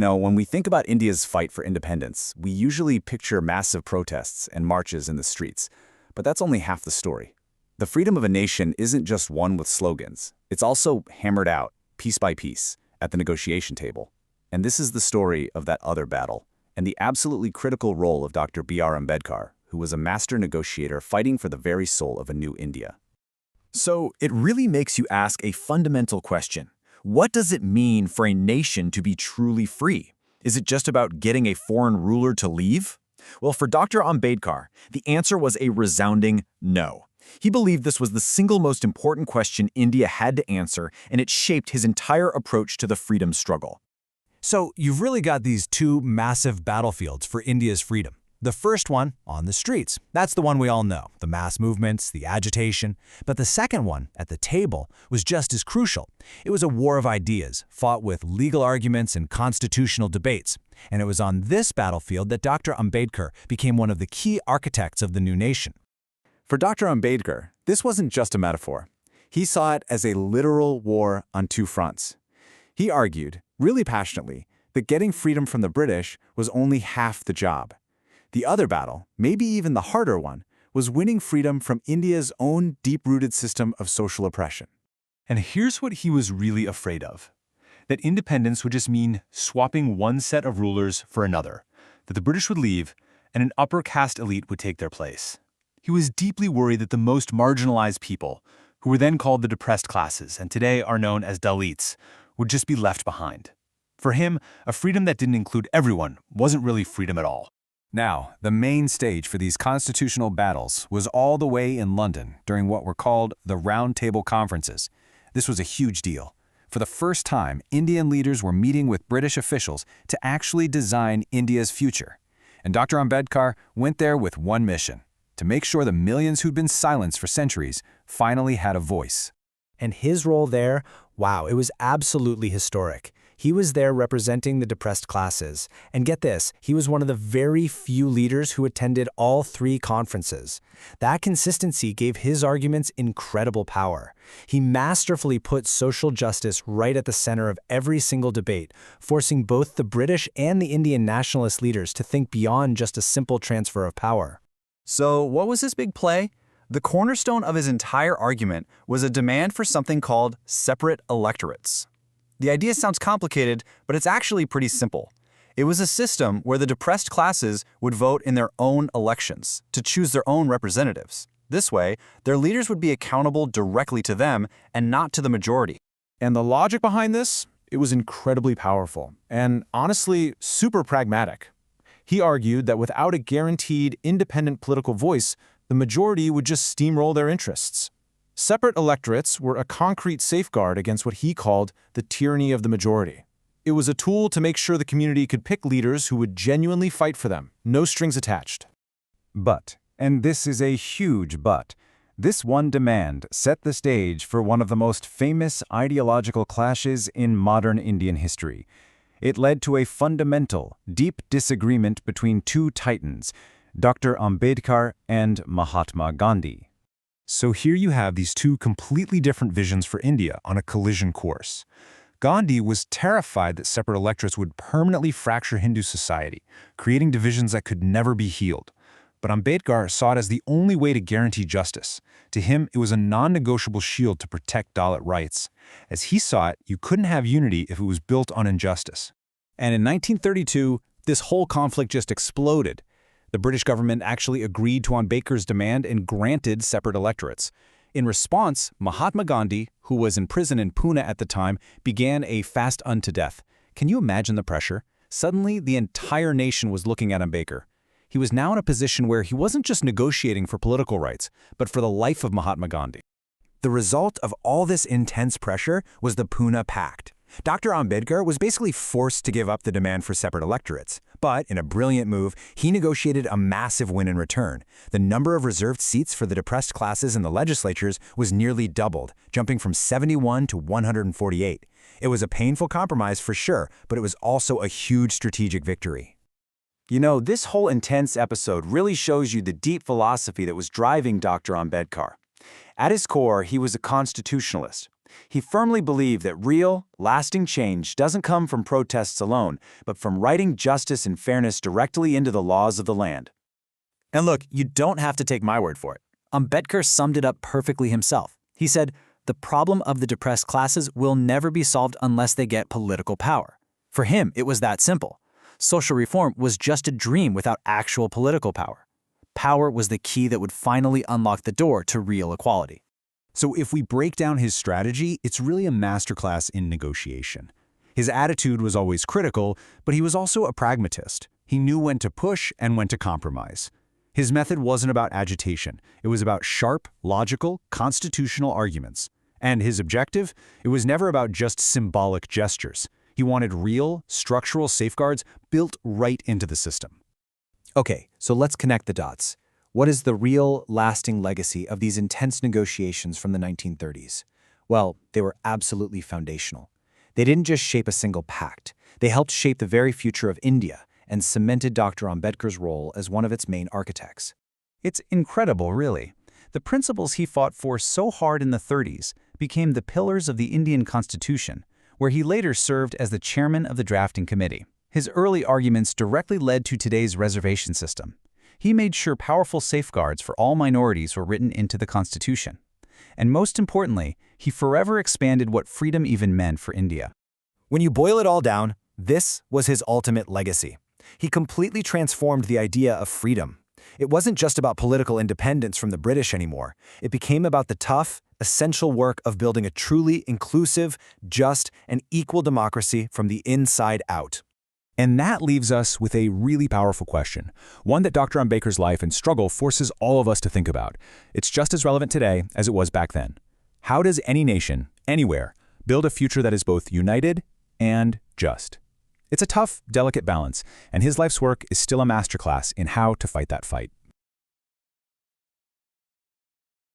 When we think about India's fight for independence, we usually picture massive protests and marches in the streets. But that's only half the story. The freedom of a nation isn't just won with slogans. It's also hammered out, piece by piece, at the negotiation table. And this is the story of that other battle, and the absolutely critical role of Dr. B.R. Ambedkar, who was a master negotiator fighting for the very soul of a new India. So it really makes you ask a fundamental question. What does it mean for a nation to be truly free? Is it just about getting a foreign ruler to leave? Well, for Dr. Ambedkar, the answer was a resounding no. He believed this was the single most important question India had to answer, and it shaped his entire approach to the freedom struggle. So you've really got these two massive battlefields for India's freedom. The first one, on the streets. That's the one we all know, the mass movements, the agitation. But the second one, at the table, was just as crucial. It was a war of ideas, fought with legal arguments and constitutional debates. And it was on this battlefield that Dr. Ambedkar became one of the key architects of the new nation. For Dr. Ambedkar, this wasn't just a metaphor. He saw it as a literal war on two fronts. He argued, really passionately, that getting freedom from the British was only half the job. The other battle, maybe even the harder one, was winning freedom from India's own deep-rooted system of social oppression. And here's what he was really afraid of: that independence would just mean swapping one set of rulers for another, that the British would leave and an upper caste elite would take their place. He was deeply worried that the most marginalized people, who were then called the depressed classes and today are known as Dalits, would just be left behind. For him, a freedom that didn't include everyone wasn't really freedom at all. Now, the main stage for these constitutional battles was all the way in London during what were called the Round Table Conferences. This was a huge deal. For the first time, Indian leaders were meeting with British officials to actually design India's future. And Dr. Ambedkar went there with one mission: to make sure the millions who'd been silenced for centuries finally had a voice. And his role there, wow, it was absolutely historic. He was there representing the depressed classes. And get this, he was one of the very few leaders who attended all three conferences. That consistency gave his arguments incredible power. He masterfully put social justice right at the center of every single debate, forcing both the British and the Indian nationalist leaders to think beyond just a simple transfer of power. So what was his big play? The cornerstone of his entire argument was a demand for something called separate electorates. The idea sounds complicated, but it's actually pretty simple. It was a system where the depressed classes would vote in their own elections to choose their own representatives. This way, their leaders would be accountable directly to them and not to the majority. And the logic behind this? It was incredibly powerful and, honestly, super pragmatic. He argued that without a guaranteed independent political voice, the majority would just steamroll their interests. Separate electorates were a concrete safeguard against what he called the tyranny of the majority. It was a tool to make sure the community could pick leaders who would genuinely fight for them, no strings attached. But, and this is a huge but, this one demand set the stage for one of the most famous ideological clashes in modern Indian history. It led to a fundamental, deep disagreement between two titans, Dr. Ambedkar and Mahatma Gandhi. So here you have these two completely different visions for India on a collision course. Gandhi was terrified that separate electorates would permanently fracture Hindu society, creating divisions that could never be healed. But Ambedkar saw it as the only way to guarantee justice. To him, it was a non-negotiable shield to protect Dalit rights. As he saw it, you couldn't have unity if it was built on injustice. And in 1932, this whole conflict just exploded. The British government actually agreed to Ambedkar's demand and granted separate electorates. In response, Mahatma Gandhi, who was in prison in Pune at the time, began a fast unto death. Can you imagine the pressure? Suddenly, the entire nation was looking at Ambedkar. He was now in a position where he wasn't just negotiating for political rights, but for the life of Mahatma Gandhi. The result of all this intense pressure was the Pune Pact. Dr. Ambedkar was basically forced to give up the demand for separate electorates. But in a brilliant move, he negotiated a massive win in return. The number of reserved seats for the depressed classes in the legislatures was nearly doubled, jumping from 71 to 148. It was a painful compromise for sure, but it was also a huge strategic victory. You know, this whole intense episode really shows you the deep philosophy that was driving Dr. Ambedkar. At his core, he was a constitutionalist. He firmly believed that real, lasting change doesn't come from protests alone, but from writing justice and fairness directly into the laws of the land. And look, you don't have to take my word for it. Ambedkar summed it up perfectly himself. He said, "The problem of the depressed classes will never be solved unless they get political power." For him, it was that simple. Social reform was just a dream without actual political power. Power was the key that would finally unlock the door to real equality. So if we break down his strategy, it's really a masterclass in negotiation. His attitude was always critical, but he was also a pragmatist. He knew when to push and when to compromise. His method wasn't about agitation. It was about sharp, logical, constitutional arguments. And his objective? It was never about just symbolic gestures. He wanted real, structural safeguards built right into the system. Okay, so let's connect the dots. What is the real, lasting legacy of these intense negotiations from the 1930s? Well, they were absolutely foundational. They didn't just shape a single pact. They helped shape the very future of India and cemented Dr. Ambedkar's role as one of its main architects. It's incredible, really. The principles he fought for so hard in the 30s became the pillars of the Indian Constitution, where he later served as the chairman of the drafting committee. His early arguments directly led to today's reservation system. He made sure powerful safeguards for all minorities were written into the Constitution. And most importantly, he forever expanded what freedom even meant for India. When you boil it all down, this was his ultimate legacy. He completely transformed the idea of freedom. It wasn't just about political independence from the British anymore. It became about the tough, essential work of building a truly inclusive, just, and equal democracy from the inside out. And that leaves us with a really powerful question, one that Dr. Ambedkar's life and struggle forces all of us to think about. It's just as relevant today as it was back then. How does any nation, anywhere, build a future that is both united and just? It's a tough, delicate balance, and his life's work is still a masterclass in how to fight that fight.